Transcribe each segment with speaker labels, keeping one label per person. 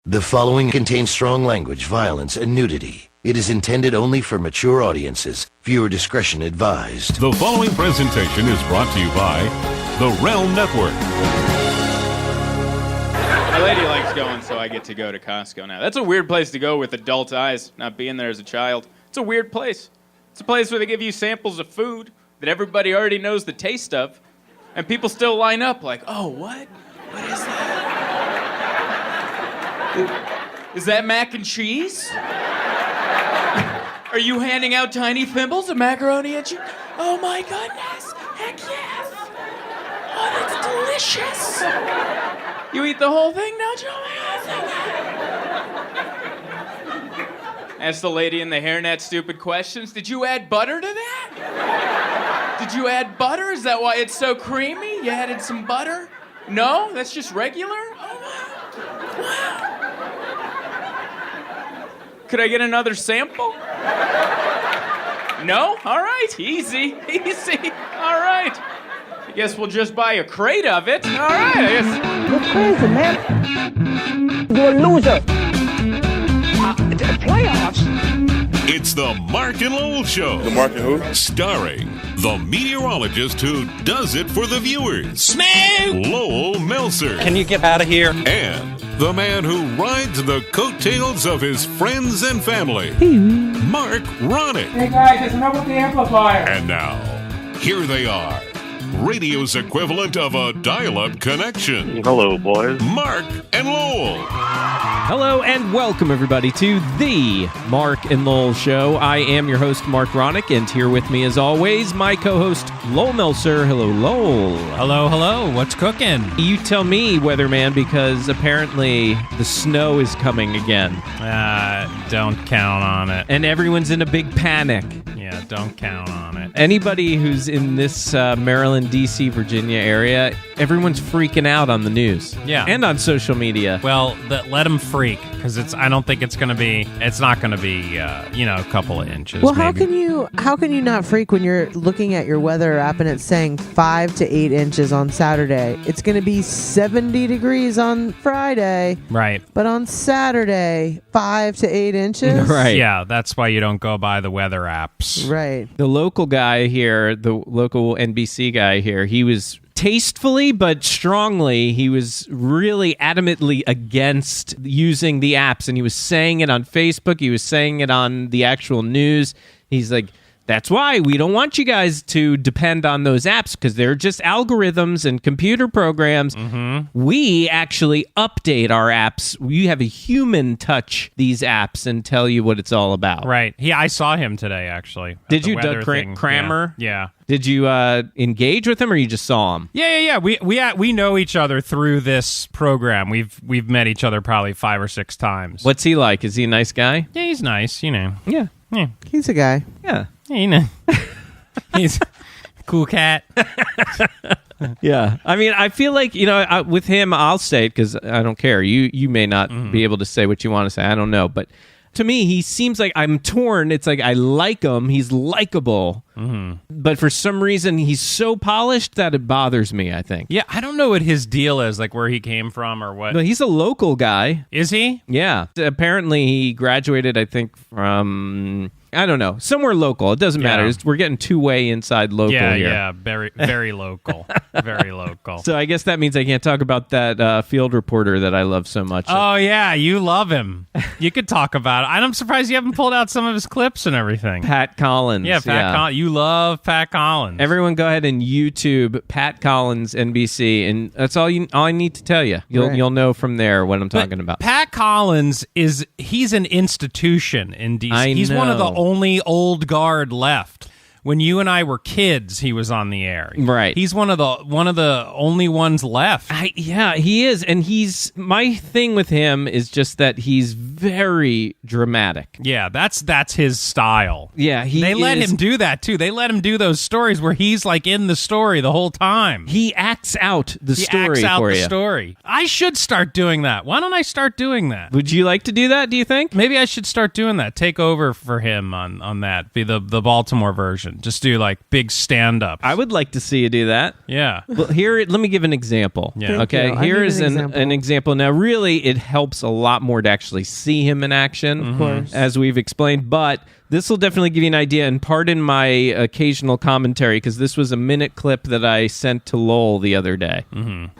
Speaker 1: The following contains strong language, violence, and nudity. It is intended only for mature audiences. Viewer discretion advised.
Speaker 2: The following presentation is brought to you by the Realm Network.
Speaker 3: My lady likes going, so I get to go to Costco now. That's a weird place to go with adult eyes, not being there as a child. It's a weird place. It's a place where they give you samples of food that everybody already knows the taste of, and people still line up like, oh, what? What is that? Is that mac and cheese? Are you handing out tiny thimbles of macaroni and cheese? Oh my goodness! Heck yes! Oh, that's delicious! You eat the whole thing, don't you? Oh my God! Ask the lady in the hairnet stupid questions. Did you add butter to that? Did you add butter? Is that why it's so creamy? You added some butter? No? That's just regular? Oh wow! Wow! Could I get another sample? No? All right. Easy. Easy. All right. I guess we'll just buy a crate of it. All right. I guess.
Speaker 4: You're crazy, man. You're a loser. Playoffs?
Speaker 2: It's the Mark and Lowell Show.
Speaker 5: The Mark and who?
Speaker 2: Starring the meteorologist who does it for the viewers.
Speaker 6: Smell!
Speaker 2: Lowell Melser.
Speaker 6: Can you get out of here?
Speaker 2: And the man who rides the coattails of his friends and family, Mark Ronick.
Speaker 7: Hey guys, it's enough with the amplifier.
Speaker 2: And now, here they are, radio's equivalent of a dial-up connection.
Speaker 5: Hello, boys.
Speaker 2: Mark and Lowell.
Speaker 8: Hello and welcome everybody to the Mark and Lowell Show. I am your host, Mark Ronick, and here with me as always, my co-host, Lowell Melser. Hello, Lowell.
Speaker 9: Hello. What's cooking?
Speaker 8: You tell me, weatherman, because apparently the snow is coming again.
Speaker 9: Don't count on it.
Speaker 8: And everyone's in a big panic.
Speaker 9: Yeah, don't count on it.
Speaker 8: Anybody who's in this Maryland, D.C., Virginia area, everyone's freaking out on the news.
Speaker 9: Yeah.
Speaker 8: And on social media.
Speaker 9: Well, let them freak, because I don't think it's not going to be, a couple of inches.
Speaker 10: Well,
Speaker 9: maybe.
Speaker 10: how can you not freak when you're looking at your weather app and it's saying 5 to 8 inches on Saturday? It's going to be 70 degrees on Friday.
Speaker 9: Right.
Speaker 10: But on Saturday, 5 to 8 inches?
Speaker 8: Right.
Speaker 9: Yeah, that's why you don't go by the weather apps.
Speaker 10: Right.
Speaker 8: The local guy here, the local NBC guy here, he was tastefully but strongly, he was really adamantly against using the apps, and he was saying it on Facebook, he was saying it on the actual news. He's like, that's why we don't want you guys to depend on those apps, because they're just algorithms and computer programs. Mm-hmm. We actually update our apps. We have a human touch these apps and tell you what it's all about.
Speaker 9: Right. Yeah, I saw him today, actually.
Speaker 8: Did you, Doug Kramer?
Speaker 9: Yeah.
Speaker 8: Did you engage with him, or you just saw him?
Speaker 9: Yeah. We know each other through this program. We've met each other probably 5 or 6 times.
Speaker 8: What's he like? Is he a nice guy?
Speaker 9: Yeah, he's nice. Yeah.
Speaker 10: He's a guy.
Speaker 8: Yeah.
Speaker 9: He's a cool cat.
Speaker 8: Yeah. I mean, I feel like, with him, I'll say it because I don't care. You may not be able to say what you want to say. I don't know. But to me, he seems like I'm torn. It's like I like him. He's likable. Mm-hmm. But for some reason, he's so polished that it bothers me, I think.
Speaker 9: Yeah, I don't know what his deal is, like where he came from or what.
Speaker 8: But he's a local guy.
Speaker 9: Is he?
Speaker 8: Yeah. Apparently, he graduated, I think, from... I don't know. Somewhere local. It doesn't matter. We're getting two-way inside local here.
Speaker 9: Yeah. Very, very local. Very local.
Speaker 8: So I guess that means I can't talk about that field reporter that I love so much.
Speaker 9: Oh, yeah. You love him. You could talk about it. I'm surprised you haven't pulled out some of his clips and everything.
Speaker 8: Pat Collins.
Speaker 9: Yeah, Pat Collins. You love Pat Collins.
Speaker 8: Everyone go ahead and YouTube Pat Collins NBC, and that's all I need to tell you. You'll know from there what I'm talking about.
Speaker 9: Pat Collins he's an institution in DC. He's one of the only old guard left. When you and I were kids, he was on the air.
Speaker 8: Right.
Speaker 9: He's one of the only ones left.
Speaker 8: Yeah, he is. And my thing with him is just that he's very dramatic.
Speaker 9: Yeah, that's his style.
Speaker 8: Yeah,
Speaker 9: they let him do that too. They let him do those stories where he's like in the story the whole time.
Speaker 8: He acts out the story
Speaker 9: acts out
Speaker 8: for
Speaker 9: the
Speaker 8: you.
Speaker 9: story. I should start doing that. Why don't I start doing that?
Speaker 8: Would you like to do that, do you think?
Speaker 9: Maybe I should start doing that. Take over for him on that. Be the Baltimore version. Just do like big stand-ups.
Speaker 8: I would like to see you do that.
Speaker 9: Yeah.
Speaker 8: Well, here, let me give an example.
Speaker 9: Yeah.
Speaker 8: Okay, here is an example. Now, really, it helps a lot more to actually see him in action,
Speaker 10: of course,
Speaker 8: as we've explained, but this will definitely give you an idea, and pardon my occasional commentary, because this was a minute clip that I sent to Lowell the other day.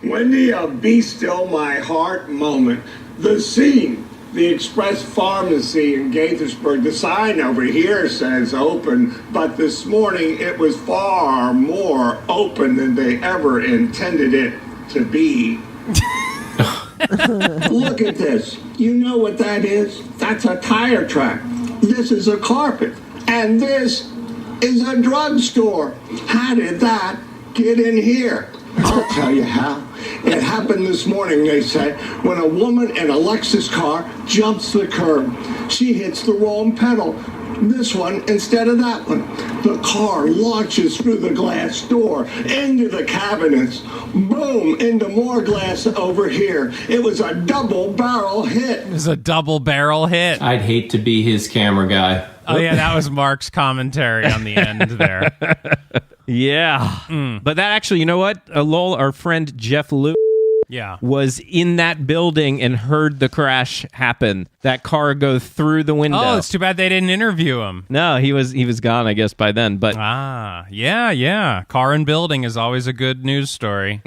Speaker 5: Wendy, a Be Still My Heart moment. The scene, the Express Pharmacy in Gaithersburg. The sign over here says open, but this morning it was far more open than they ever intended it to be. Look at this. You know what that is? That's a tire track. This is a carpet. And this is a drugstore. How did that get in here? I'll tell you how. It happened this morning, they say, when a woman in a Lexus car jumps the curb. She hits the wrong pedal. This one instead of that one. The car launches through the glass door, into the cabinets, boom, into more glass over here. It was a double barrel hit.
Speaker 9: It was a double barrel hit.
Speaker 6: I'd hate to be his camera guy.
Speaker 9: Oh, yeah, that was Mark's commentary on the end there.
Speaker 8: Yeah. But that actually, you know what? Lowell, our friend Jeff Lewis, was in that building and heard the crash happen. That car go through the window.
Speaker 9: Oh, it's too bad they didn't interview him.
Speaker 8: No, he was gone, I guess, by then. But
Speaker 9: yeah. Car and building is always a good news story.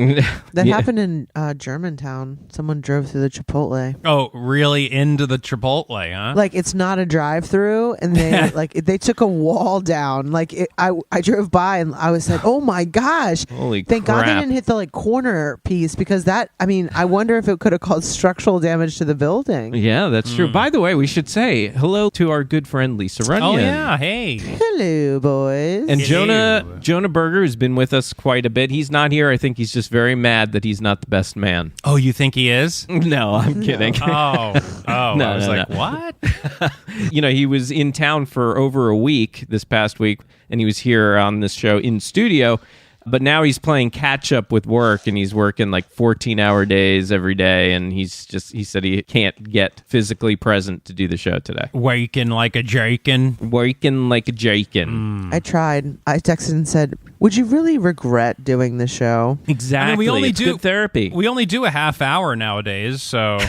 Speaker 10: That happened in Germantown. Someone drove through the Chipotle.
Speaker 9: Oh, really? Into the Chipotle, huh?
Speaker 10: Like, it's not a drive-through, and they they took a wall down. Like, I drove by and I was like, oh my gosh!
Speaker 8: Holy
Speaker 10: Thank God they
Speaker 8: crap.
Speaker 10: didn't hit the corner piece, because that. I mean, I wonder if it could have caused structural damage to the building.
Speaker 8: Yeah, that's true. By the way, we should say hello to our good friend Lisa Runyon.
Speaker 9: Oh yeah, hey.
Speaker 10: Hello, boys.
Speaker 8: And
Speaker 9: Hello.
Speaker 8: Jonah Berger has been with us quite a bit. He's not here. I think he's just very mad that he's not the best man.
Speaker 9: Oh, you think he is?
Speaker 8: No, I'm kidding.
Speaker 9: Oh,
Speaker 8: No,
Speaker 9: I was
Speaker 8: no,
Speaker 9: like,
Speaker 8: no.
Speaker 9: what?
Speaker 8: He was in town for over a week this past week, and he was here on this show in studio. But now he's playing catch up with work, and he's working like 14-hour days every day, and he said he can't get physically present to do the show today.
Speaker 9: Waking like a jakin'.
Speaker 8: Working like a jakin'.
Speaker 10: I tried. I texted and said, would you really regret doing the show?
Speaker 8: Exactly.
Speaker 9: I mean, we only
Speaker 8: It's
Speaker 9: do
Speaker 8: good therapy.
Speaker 9: We only do a half hour nowadays, so.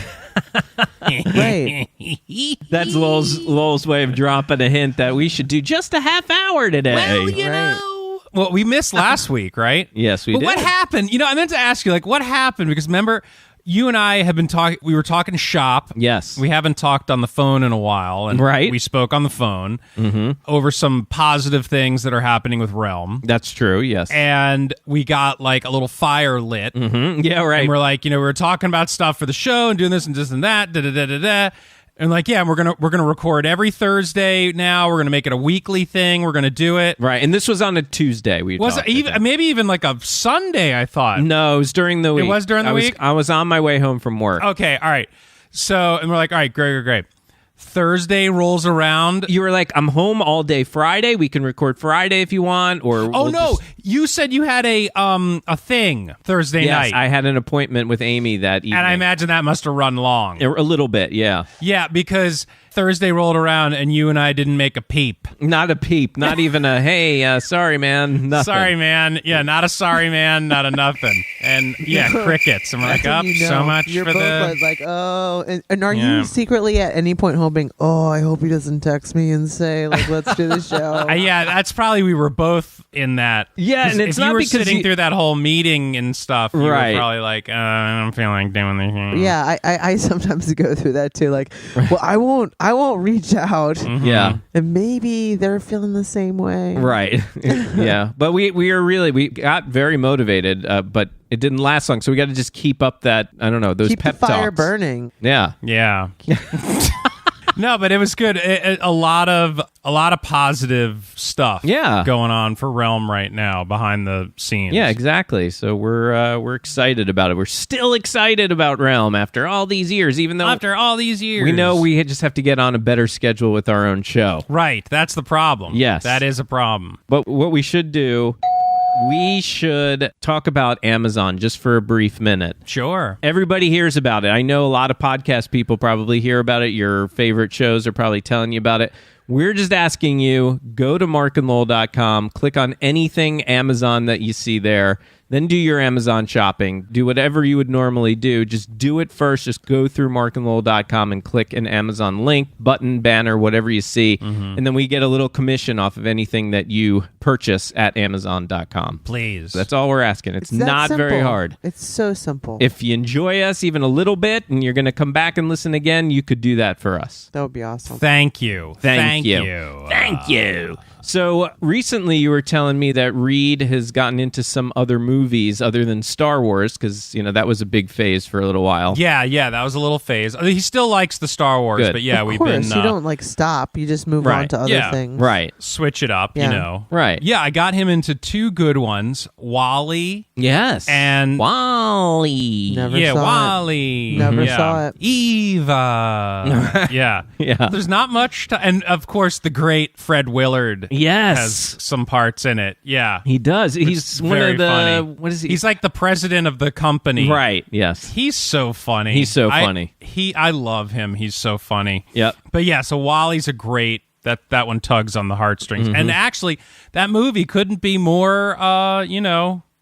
Speaker 10: Right.
Speaker 8: That's Lowell's way of dropping a hint that we should do just a half hour today.
Speaker 9: Well, you know. Well, we missed last week, right?
Speaker 8: Yes, we did.
Speaker 9: But what happened? I meant to ask you, what happened? Because remember, you and I have been talking. We were talking shop.
Speaker 8: Yes.
Speaker 9: We haven't talked on the phone in a while, and
Speaker 8: Right.
Speaker 9: we spoke on the phone over some positive things that are happening with Realm.
Speaker 8: That's true. Yes.
Speaker 9: And we got like a little fire lit.
Speaker 8: Yeah. Right.
Speaker 9: And we're like, we were talking about stuff for the show and doing this and this and that. Da da da da da. And we're gonna record every Thursday now. We're gonna make it a weekly thing. We're gonna do it.
Speaker 8: Right. And this was on a Tuesday.
Speaker 9: Was it even maybe even like a Sunday? I thought.
Speaker 8: No, it was during the week.
Speaker 9: It was during the week?
Speaker 8: I was on my way home from work.
Speaker 9: Okay. All right. So and we're like, all right, great. Thursday rolls around.
Speaker 8: You were like, I'm home all day Friday. We can record Friday if you want. Or
Speaker 9: Oh no! You said you had a thing Thursday
Speaker 8: Yes,
Speaker 9: night.
Speaker 8: I had an appointment with Amy that evening.
Speaker 9: And I imagine that must have run long.
Speaker 8: A little bit, yeah.
Speaker 9: Yeah, because Thursday rolled around and you and I didn't make a peep.
Speaker 8: Not a peep. Not even a, hey, sorry, man. Nothing.
Speaker 9: Sorry, man. Yeah, not a sorry, man. Not a nothing. And yeah, crickets. And we're like,
Speaker 10: That's
Speaker 9: up
Speaker 10: when you know
Speaker 9: so much
Speaker 10: you're
Speaker 9: for
Speaker 10: both
Speaker 9: the...
Speaker 10: like, oh. And are
Speaker 9: Yeah.
Speaker 10: you secretly at any point hoping, oh, I hope he doesn't text me and say, like, let's do the show?
Speaker 9: Yeah, that's probably, we were both in that.
Speaker 8: Yeah, and it's
Speaker 9: if
Speaker 8: not
Speaker 9: you were
Speaker 8: because
Speaker 9: sitting through that whole meeting and stuff, you
Speaker 8: Right.
Speaker 9: were probably like, I don't feel like doing this.
Speaker 10: Yeah, I sometimes go through that too. Like, well, I won't reach out.
Speaker 8: Yeah.
Speaker 10: And maybe they're feeling the same way.
Speaker 8: Right. Yeah. But we got very motivated, but it didn't last long. So we got to just keep up that, I don't know, those
Speaker 10: Keep
Speaker 8: pep
Speaker 10: the fire
Speaker 8: talks.
Speaker 10: burning.
Speaker 8: Yeah.
Speaker 9: Yeah. No, but it was good. A lot of positive stuff. Going on for Realm right now behind the scenes.
Speaker 8: Yeah, exactly. So we're excited about it. We're still excited about Realm after all these years, even though we know we just have to get on a better schedule with our own show.
Speaker 9: Right. That's the problem.
Speaker 8: Yes.
Speaker 9: That is a problem.
Speaker 8: But what we should do, we should talk about Amazon just for a brief minute.
Speaker 9: Sure.
Speaker 8: Everybody hears about it. I know a lot of podcast people probably hear about it. Your favorite shows are probably telling you about it. We're just asking you, go to markandlowell.com, click on anything Amazon that you see there, then do your Amazon shopping. Do whatever you would normally do. Just do it first. Just go through markandlowell.com and click an Amazon link, button, banner, whatever you see. And then we get a little commission off of anything that you purchase at amazon.com.
Speaker 9: Please.
Speaker 8: That's all we're asking. It's not
Speaker 10: simple.
Speaker 8: very hard.
Speaker 10: It's so simple.
Speaker 8: If you enjoy us even a little bit and you're going to come back and listen again, you could do that for us.
Speaker 10: That would be awesome.
Speaker 9: Thank you.
Speaker 8: Thank you. So recently you were telling me that Reid has gotten into some other movies other than Star Wars because, that was a big phase for a little while.
Speaker 9: Yeah, that was a little phase. He still likes the Star Wars,
Speaker 8: Good.
Speaker 9: but yeah,
Speaker 10: Of
Speaker 9: we've
Speaker 10: course,
Speaker 9: been...
Speaker 10: you don't stop. You just move on to other things.
Speaker 8: Right.
Speaker 9: Switch it up,
Speaker 10: Yeah.
Speaker 8: Right.
Speaker 9: Yeah, I got him into two good ones, Wall-E.
Speaker 8: Yes.
Speaker 9: And...
Speaker 8: Wall-E.
Speaker 10: Never
Speaker 9: Yeah,
Speaker 10: saw
Speaker 9: Wall-E.
Speaker 10: it. Never
Speaker 9: Yeah.
Speaker 10: saw it.
Speaker 9: Eva. Yeah. There's not much to... And, of course, the great Fred Willard has some parts in it. Yeah.
Speaker 8: He does. He's one
Speaker 9: very
Speaker 8: of the...
Speaker 9: funny.
Speaker 8: What is he?
Speaker 9: He's like the president of the company.
Speaker 8: Right, yes.
Speaker 9: He's so funny.
Speaker 8: He's so funny.
Speaker 9: I love him. He's so funny.
Speaker 8: Yep.
Speaker 9: But yeah, so Wall-E's a great... That one tugs on the heartstrings. And actually, that movie couldn't be more,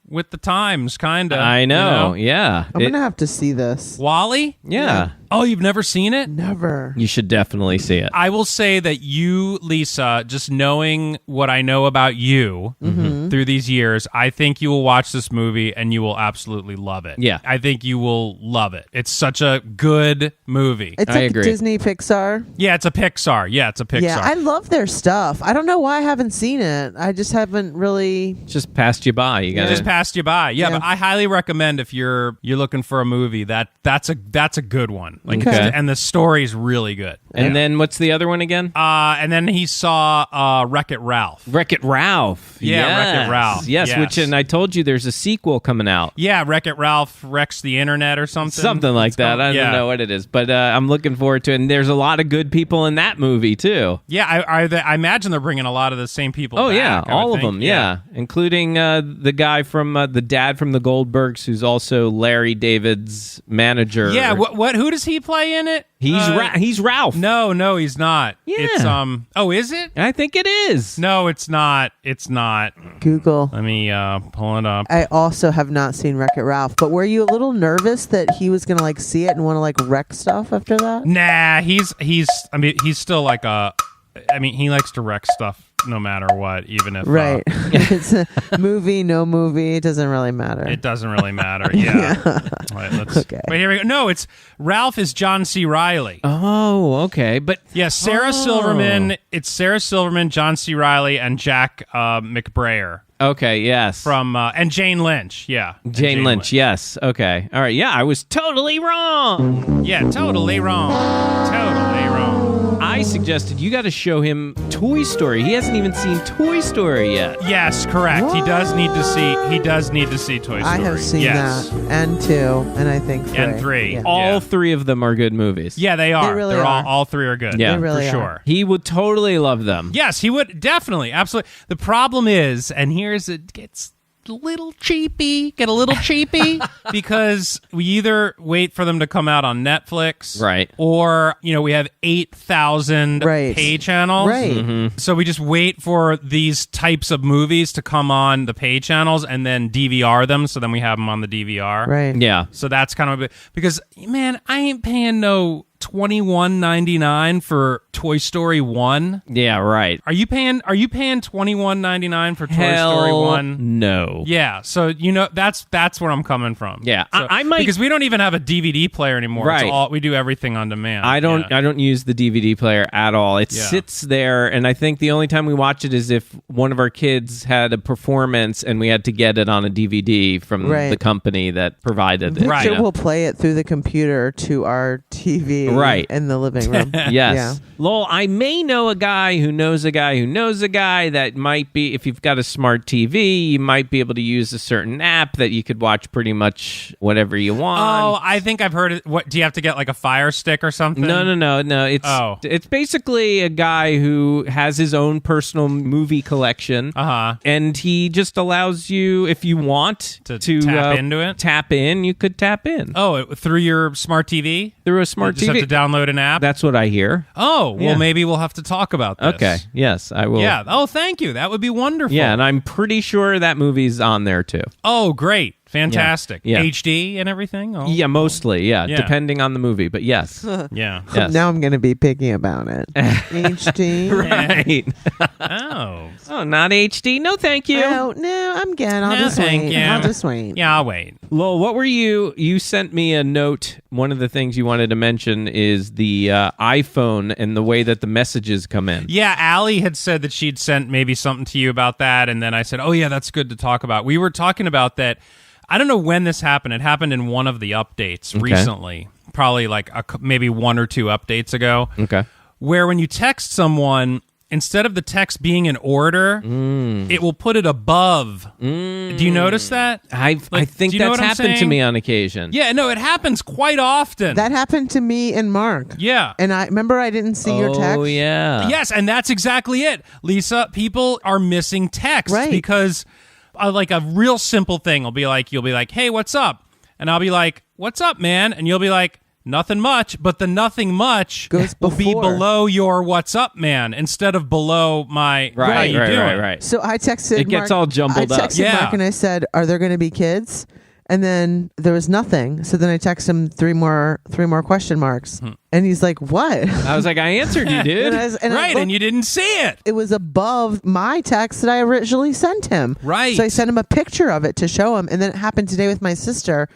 Speaker 9: with the times, kind of.
Speaker 8: I know, yeah.
Speaker 10: I'm going to have to see this.
Speaker 9: Wall-E?
Speaker 8: Yeah.
Speaker 9: Oh, you've never seen it?
Speaker 10: Never.
Speaker 8: You should definitely see it.
Speaker 9: I will say that you, Lisa, just knowing what I know about you through these years, I think you will watch this movie and you will absolutely love it.
Speaker 8: Yeah.
Speaker 9: I think you will love it. It's such a good movie.
Speaker 10: It's
Speaker 8: I
Speaker 10: like
Speaker 8: agree.
Speaker 10: Disney Pixar.
Speaker 9: Yeah, it's a Pixar.
Speaker 10: Yeah, I love their stuff. I don't know why I haven't seen it. I just haven't really...
Speaker 8: Just passed you by. You got
Speaker 9: Just passed you by. Yeah,
Speaker 10: Yeah.
Speaker 9: but I highly recommend if you're looking for a movie that's a good one. Like,
Speaker 8: Okay.
Speaker 9: and the story's really good.
Speaker 8: And then what's the other one again?
Speaker 9: And then he saw Wreck-It Ralph.
Speaker 8: Wreck-It Ralph.
Speaker 9: Yeah,
Speaker 8: Yes.
Speaker 9: Wreck-It Ralph.
Speaker 8: Yes,
Speaker 9: Yes.
Speaker 8: which, and I told you there's a sequel coming out.
Speaker 9: Yeah, Wreck-It Ralph wrecks the internet or something.
Speaker 8: Something like
Speaker 9: It's
Speaker 8: that.
Speaker 9: called-
Speaker 8: I don't know what it is, but I'm looking forward to it. And there's a lot of good people in that movie, too.
Speaker 9: Yeah, I imagine they're bringing a lot of the same people
Speaker 8: Oh,
Speaker 9: back,
Speaker 8: yeah,
Speaker 9: I would
Speaker 8: all of
Speaker 9: think.
Speaker 8: them, yeah. Including the guy from, the dad from the Goldbergs, who's also Larry David's manager.
Speaker 9: Yeah, who does he play in it?
Speaker 8: He's Ralph.
Speaker 9: No, he's not.
Speaker 8: Yeah.
Speaker 9: It's is it?
Speaker 8: I think it is.
Speaker 9: No, it's not. It's not.
Speaker 10: Google.
Speaker 9: Let me pull it up.
Speaker 10: I also have not seen Wreck-It Ralph, but were you a little nervous that he was going to see it and want to wreck stuff after that?
Speaker 9: Nah, he's still he likes to wreck stuff no matter what, even if
Speaker 10: Right. It's a movie, no movie. It doesn't really matter.
Speaker 9: it doesn't really matter. Yeah. All right,
Speaker 10: Okay.
Speaker 9: Wait, here we go. No, it's Ralph is John C. Reilly.
Speaker 8: Oh, okay. But
Speaker 9: Yeah, Sarah Silverman. It's Sarah Silverman, John C. Reilly, and Jack McBrayer
Speaker 8: okay, yes.
Speaker 9: from and Jane Lynch. Yeah, and
Speaker 8: Jane Lynch, yes. Okay. All right. Yeah, I was totally wrong.
Speaker 9: Yeah, totally wrong. Totally wrong.
Speaker 8: I suggested you got to show him Toy Story. He hasn't even seen Toy Story yet.
Speaker 9: Yes, correct.
Speaker 10: What?
Speaker 9: He does need to see Toy Story.
Speaker 10: I have seen
Speaker 9: yes.
Speaker 10: that. And 2, and I think 3.
Speaker 9: And 3.
Speaker 10: Yeah.
Speaker 8: All three of them are good movies.
Speaker 9: Yeah, they are.
Speaker 10: They really
Speaker 9: They're
Speaker 10: are.
Speaker 9: all 3 are good.
Speaker 8: Yeah.
Speaker 10: They really
Speaker 9: for
Speaker 10: are.
Speaker 9: sure.
Speaker 8: He would totally love them.
Speaker 9: Yes, he would definitely, absolutely. The problem is, and here's it gets a little cheapy, because we either wait for them to come out on Netflix,
Speaker 8: Right.
Speaker 9: or we have 8,000
Speaker 10: Right.
Speaker 9: pay channels,
Speaker 10: Right.
Speaker 9: So we just wait for these types of movies to come on the pay channels and then DVR them, so then we have them on the DVR,
Speaker 10: Right.
Speaker 8: Yeah.
Speaker 9: So that's kind of a bit, because man, I ain't paying no $21.99 for Toy Story 1.
Speaker 8: Yeah, right.
Speaker 9: Are you paying $21.99 for Toy
Speaker 8: Hell
Speaker 9: Story 1?
Speaker 8: no.
Speaker 9: Yeah, so that's where I'm coming from.
Speaker 8: Yeah,
Speaker 9: So-
Speaker 8: I might-
Speaker 9: because we don't even have a DVD player anymore.
Speaker 8: Right.
Speaker 9: It's we do everything on demand.
Speaker 8: I don't use the DVD player at all. It
Speaker 9: Yeah.
Speaker 8: sits there, and I think the only time we watch it is if one of our kids had a performance and we had to get it on a DVD from
Speaker 10: Right.
Speaker 8: the company that provided it.
Speaker 9: Right.
Speaker 10: Victor will play it through the computer to our TV.
Speaker 8: Right.
Speaker 10: in the living room.
Speaker 8: Yes.
Speaker 10: Yeah.
Speaker 8: Lowell, I may know a guy who knows a guy who knows a guy that might be, if you've got a smart TV, you might be able to use a certain app that you could watch pretty much whatever you want.
Speaker 9: Oh, I think I've heard it. What, do you have to get like a Fire Stick or something?
Speaker 8: No. It's basically a guy who has his own personal movie collection. And he just allows you, if you want to
Speaker 9: tap into it?
Speaker 8: Tap in, you could tap in.
Speaker 9: Oh, through your smart TV?
Speaker 8: Through a smart
Speaker 9: you just
Speaker 8: TV.
Speaker 9: have to download an app?
Speaker 8: That's what I hear.
Speaker 9: Oh, well, maybe we'll have to talk about this.
Speaker 8: Okay. Yes, I will.
Speaker 9: Yeah. Oh, thank you. That would be wonderful.
Speaker 8: Yeah, and I'm pretty sure that movie's on there too.
Speaker 9: Oh, great. Fantastic.
Speaker 8: Yeah.
Speaker 9: HD and everything? Oh.
Speaker 8: Yeah, mostly. Yeah, depending on the movie, but yes.
Speaker 9: Yeah.
Speaker 8: Yes.
Speaker 10: Now I'm going to be picky about it. HD.
Speaker 8: Right.
Speaker 9: Oh,
Speaker 8: not HD. No, thank you.
Speaker 10: Oh, no, I'm good. I'll just
Speaker 9: thank
Speaker 10: wait.
Speaker 9: you.
Speaker 10: I'll just wait.
Speaker 9: Yeah, I'll wait.
Speaker 8: Lowell, what were you sent me a note. One of the things you wanted to mention is the iPhone and the way that the messages come in.
Speaker 9: Yeah, Allie had said that she'd sent maybe something to you about that, and then I said, oh, yeah, that's good to talk about. We were talking about that. I don't know when this happened. It happened in one of the updates recently, probably like maybe 1 or 2 updates ago.
Speaker 8: Okay.
Speaker 9: Where when you text someone, instead of the text being in order, it will put it above. Do you notice that?
Speaker 8: I think that's happened to me on occasion.
Speaker 9: Yeah, no, it happens quite often.
Speaker 10: That happened to me and Mark.
Speaker 9: Yeah.
Speaker 10: And I remember I didn't see your text.
Speaker 8: Oh, yeah.
Speaker 9: Yes, and that's exactly it. Lisa, people are missing text because like a real simple thing will be like, you'll be like, hey, what's up? And I'll be like, what's up, man? And you'll be like, nothing much, but the nothing much will be below your what's up, man, instead of below my how you doing?
Speaker 8: Right.
Speaker 10: So I texted
Speaker 8: It gets
Speaker 10: Mark,
Speaker 8: all jumbled
Speaker 10: I
Speaker 8: up.
Speaker 10: texted Mark and I said, are there going to be kids? And then there was nothing. So then I texted him three more question marks. And he's like, what?
Speaker 8: I was like, I answered you, dude.
Speaker 9: and you didn't see it.
Speaker 10: It was above my text that I originally sent him.
Speaker 9: Right.
Speaker 10: So I sent him a picture of it to show him. And then it happened today with my sister.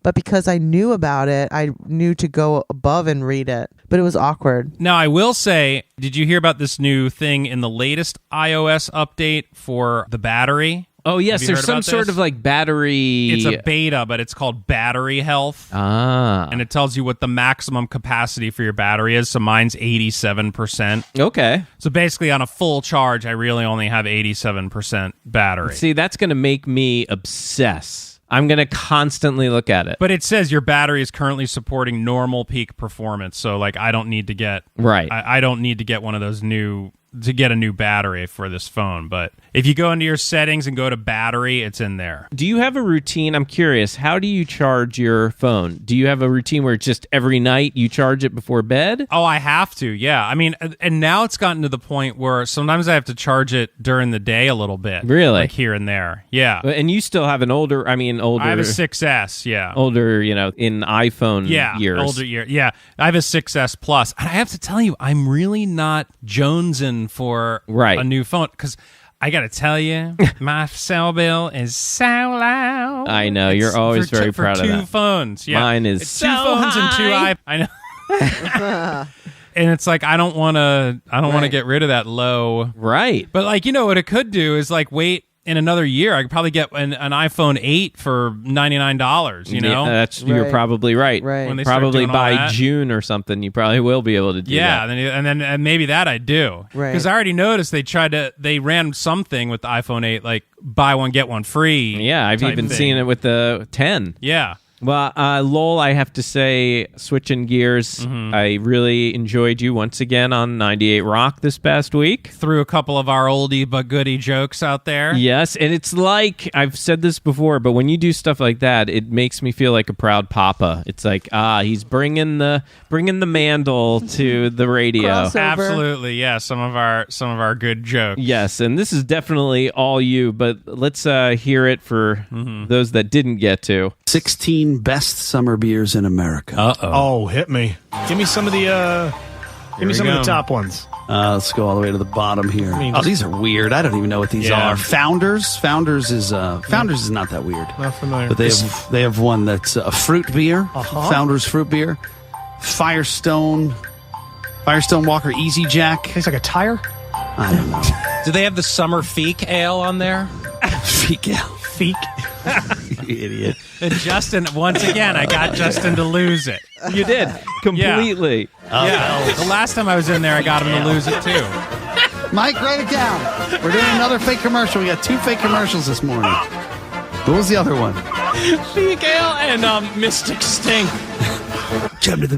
Speaker 10: But because I knew about it, I knew to go above and read it. But it was awkward.
Speaker 9: Now, I will say, did you hear about this new thing in the latest iOS update for the battery?
Speaker 8: Oh, yes. There's some sort of like battery.
Speaker 9: It's a beta, but it's called Battery Health. And it tells you what the maximum capacity for your battery is. So mine's 87%.
Speaker 8: Okay.
Speaker 9: So basically on a full charge, I really only have 87% battery.
Speaker 8: See, that's going to make me obsess. I'm going to constantly look at it.
Speaker 9: But it says your battery is currently supporting normal peak performance. So like I don't need to get I don't need to get one of those to get a new battery for this phone. But if you go into your settings and go to battery, it's in there.
Speaker 8: Do you have a routine? I'm curious. How do you charge your phone? Do you have a routine where it's just every night you charge it before bed?
Speaker 9: Oh, I have to. Yeah. I mean, and now it's gotten to the point where sometimes I have to charge it during the day a little bit.
Speaker 8: Really?
Speaker 9: Like here and there. Yeah.
Speaker 8: And you still have an older.
Speaker 9: I have a 6S. Yeah.
Speaker 8: Older, in iPhone years.
Speaker 9: Older year. Yeah. I have a 6S Plus. And I have to tell you, I'm really not jonesing for a new phone because I gotta tell you, my cell bill is so low.
Speaker 8: I know you're always very proud of that.
Speaker 9: For 2 phones, yeah.
Speaker 8: Mine is
Speaker 9: it's
Speaker 8: so
Speaker 9: 2 phones
Speaker 8: high.
Speaker 9: and 2 I know. And it's like I don't want to get rid of that low.
Speaker 8: Right.
Speaker 9: But like what it could do is like wait. In another year, I could probably get an iPhone 8 for $99.
Speaker 8: Yeah, you're probably right.
Speaker 10: Right.
Speaker 9: When they
Speaker 8: probably
Speaker 9: start doing all
Speaker 8: by
Speaker 9: that.
Speaker 8: June or something, you probably will be able to do that.
Speaker 9: And maybe that I do.
Speaker 10: Right.
Speaker 9: Because I already noticed they ran something with the iPhone 8, like buy one get one free.
Speaker 8: Yeah, I've even seen it with the 10.
Speaker 9: Yeah.
Speaker 8: Well, Lowell, I have to say, switching gears, I really enjoyed you once again on 98 Rock this past week.
Speaker 9: Threw a couple of our oldie but goodie jokes out there.
Speaker 8: Yes, and it's like, I've said this before, but when you do stuff like that, it makes me feel like a proud papa. It's like, he's bringing the mandel to the radio.
Speaker 10: Crossover.
Speaker 9: Absolutely, yeah. Some of our good jokes.
Speaker 8: Yes, and this is definitely all you, but let's hear it for those that didn't get to.
Speaker 11: 16 best summer beers in America.
Speaker 12: Oh, hit me. Give me some of the of the top ones.
Speaker 11: Let's go all the way to the bottom here. These are weird. I don't even know what these are. Founders is not that weird.
Speaker 12: Not familiar.
Speaker 11: But they have one that's a fruit beer. Founders fruit beer. Firestone Walker Easy Jack.
Speaker 12: Tastes like a tire.
Speaker 11: I don't know.
Speaker 13: Do they have the summer Feek Ale on there?
Speaker 11: Feek Ale.
Speaker 12: Feek.
Speaker 11: You idiot.
Speaker 9: And Justin, once again, I got Justin to lose it.
Speaker 8: You did. completely.
Speaker 9: Yeah. The last time I was in there, I got him to lose it too.
Speaker 11: Mike, write it down. We're doing another fake commercial. We got 2 fake commercials this morning. What was the other one?
Speaker 13: Feek Ale and Mystic Stink.
Speaker 12: Come to the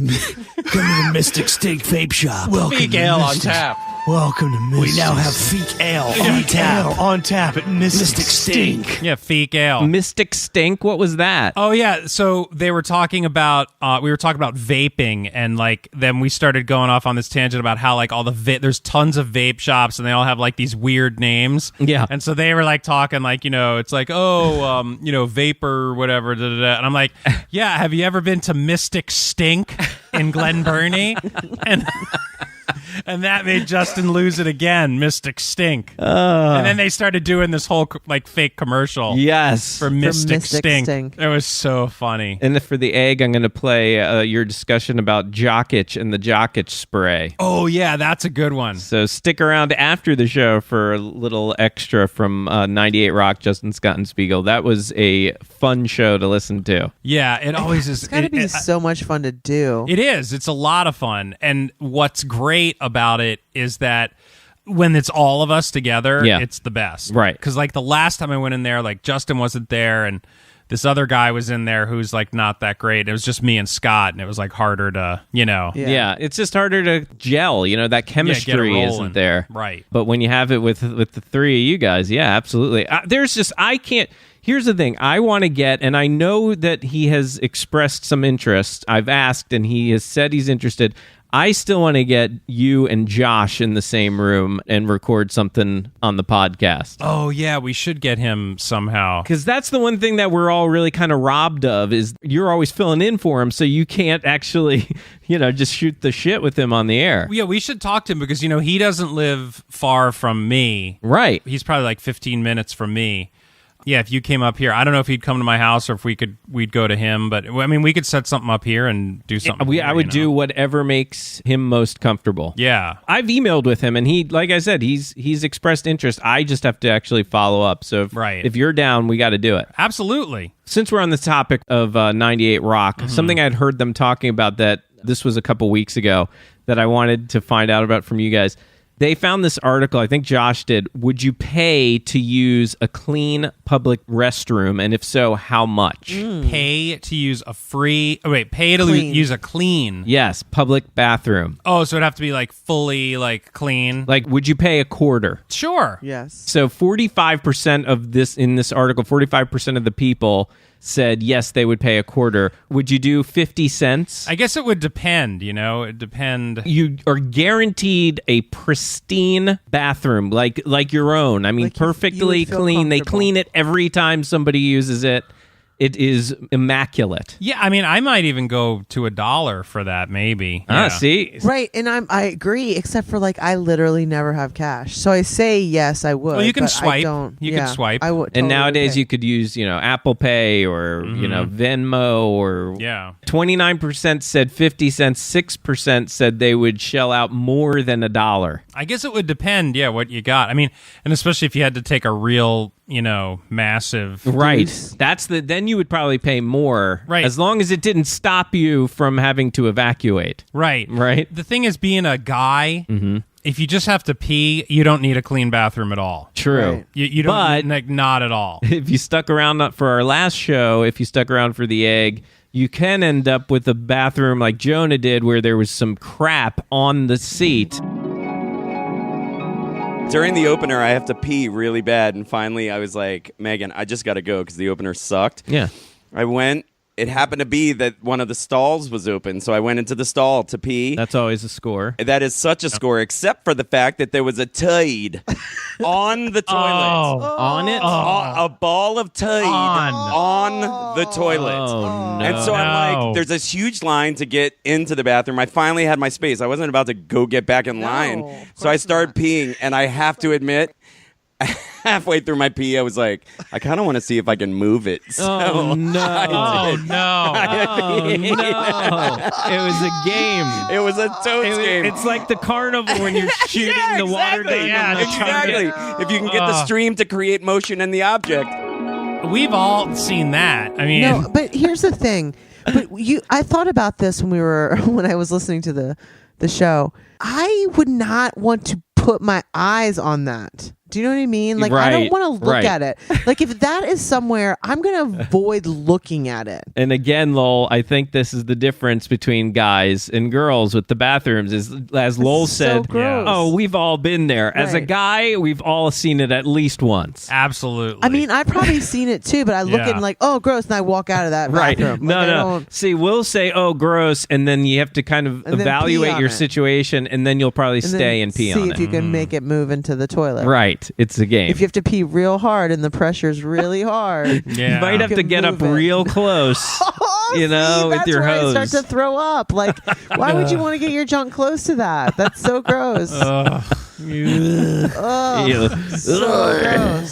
Speaker 12: Mystic Stink Vape Shop.
Speaker 13: Feek Ale on tap.
Speaker 12: Welcome to Mystic. We now have Feek Ale on tap at Mystic Stink.
Speaker 9: Yeah, Feek Ale.
Speaker 8: Mystic Stink? What was that?
Speaker 9: Oh yeah, so they were talking about we were talking about vaping, and like then we started going off on this tangent about how like all the there's tons of vape shops and they all have like these weird names.
Speaker 8: Yeah.
Speaker 9: And so they were like talking like, it's like, vapor whatever, da, da, da. And I'm like, yeah, have you ever been to Mystic Stink in Glen Burnie? And that made Justin lose it again, Mystic Stink. And then they started doing this whole like fake commercial.
Speaker 8: Yes.
Speaker 9: For Mystic Stink. It was so funny.
Speaker 8: And for the egg, I'm going to play your discussion about Jockitch and the Jockitch spray.
Speaker 9: Oh, yeah, that's a good one.
Speaker 8: So stick around after the show for a little extra from 98 Rock, Justin Scott and Spiegel. That was a fun show to listen to.
Speaker 9: Yeah, it always is.
Speaker 10: It's got to be so much fun to do.
Speaker 9: It is. It's a lot of fun. And what's great about it is that when it's all of us together, it's the best.
Speaker 8: Right.
Speaker 9: Because like the last time I went in there, like Justin wasn't there and this other guy was in there who's like not that great. It was just me and Scott, and it was like harder to,
Speaker 8: Yeah, it's just harder to gel. That chemistry isn't there.
Speaker 9: Right.
Speaker 8: But when you have it with the three of you guys, yeah, absolutely. Here's the thing. I want to get, and I know that he has expressed some interest. I've asked, and he has said he's interested. I still want to get you and Josh in the same room and record something on the podcast.
Speaker 9: Oh, yeah, we should get him somehow.
Speaker 8: Because that's the one thing that we're all really kind of robbed of is you're always filling in for him, so you can't actually, just shoot the shit with him on the air.
Speaker 9: Yeah, we should talk to him because, he doesn't live far from me.
Speaker 8: Right.
Speaker 9: He's probably like 15 minutes from me. Yeah, if you came up here, I don't know if he'd come to my house or if we'd go to him, but I mean, we could set something up here and do something.
Speaker 8: I would do whatever makes him most comfortable.
Speaker 9: Yeah,
Speaker 8: I've emailed with him, and he, like I said, he's expressed interest. I just have to actually follow up. So if you're down, we got to do it.
Speaker 9: Absolutely.
Speaker 8: Since we're on the topic of 98 Rock, something I'd heard them talking about that this was a couple weeks ago that I wanted to find out about from you guys. They found this article, I think Josh did. Would you pay to use a clean public restroom? And if so, how much?
Speaker 9: Pay to use use a clean.
Speaker 8: Yes, public bathroom.
Speaker 9: Oh, so it'd have to be like fully like clean.
Speaker 8: Like, would you pay a quarter?
Speaker 9: Sure.
Speaker 10: Yes.
Speaker 8: So 45% of this, in this article, 45% of the people said yes, they would pay a quarter. Would you do 50 cents?
Speaker 9: I guess it would depend, It'd depend.
Speaker 8: You are guaranteed a pristine bathroom, like your own. I mean, like perfectly clean. They clean it every time somebody uses it. It is immaculate.
Speaker 9: Yeah, I mean, I might even go to $1 for that, maybe. Yeah.
Speaker 8: See?
Speaker 10: Right, and I agree, except for, I literally never have cash. So I say yes, I would.
Speaker 9: Well, you can
Speaker 10: but
Speaker 9: swipe.
Speaker 10: I don't.
Speaker 9: You can swipe.
Speaker 10: I would.
Speaker 8: And nowadays you could use, Apple Pay or, Venmo or...
Speaker 9: Yeah.
Speaker 8: 29% said 50 cents. 6% said they would shell out more than $1.
Speaker 9: I guess it would depend, what you got. I mean, and especially if you had to take a real... massive.
Speaker 8: Right. Then you would probably pay more.
Speaker 9: Right.
Speaker 8: As long as it didn't stop you from having to evacuate.
Speaker 9: Right.
Speaker 8: Right.
Speaker 9: The thing is, being a guy, if you just have to pee, you don't need a clean bathroom at all.
Speaker 8: True.
Speaker 10: Right.
Speaker 9: You don't, not at all.
Speaker 8: If you stuck around for our last show, if you stuck around for the egg, you can end up with a bathroom like Jonah did where there was some crap on the seat.
Speaker 14: During the opener, I have to pee really bad, and finally I was like, Megan, I just got to go because the opener sucked.
Speaker 8: Yeah.
Speaker 14: I went. It happened to be that one of the stalls was open, so I went into the stall to pee.
Speaker 8: That's always a score.
Speaker 14: That is such a score, except for the fact that there was a Tide on the toilet.
Speaker 8: On it?
Speaker 14: A ball of Tide on the toilet.
Speaker 8: Oh, no.
Speaker 14: And so I'm like, there's this huge line to get into the bathroom. I finally had my space. I wasn't about to go get back in line. So I started peeing, and I have to admit, halfway through my pee, I was like, I kind of want to see if I can move it. So
Speaker 8: oh, no.
Speaker 9: Oh, no.
Speaker 8: It was a game.
Speaker 14: It was a totes game.
Speaker 8: It's like the carnival when you're shooting the water gun.
Speaker 14: Yeah, exactly. If you can get the stream to create motion in the object.
Speaker 9: We've all seen that. I mean...
Speaker 10: No, but here's the thing. But I thought about this when I was listening to the show. I would not want to put my eyes on that. Do you know what I mean? Like, I don't want to look at it. Like, if that is somewhere, I'm going to avoid looking at it.
Speaker 8: And again, Lowell, I think this is the difference between guys and girls with the bathrooms. Is as Lowell said, oh, we've all been there. As a guy, we've all seen it at least once.
Speaker 9: Absolutely.
Speaker 10: I mean, I've probably seen it too, but I look in like, oh, gross, and I walk out of that bathroom.
Speaker 8: No. See, we'll say, oh, gross, and then you have to kind of evaluate your situation, and then you'll probably stay and pee on it.
Speaker 10: See if you can make it move into the toilet.
Speaker 8: Right. It's a game.
Speaker 10: If you have to pee real hard and the pressure's really hard,
Speaker 8: you might have to get up real close, with your hose.
Speaker 10: I start to throw up. Like, why would you want to get your junk close to that? That's so gross. So gross.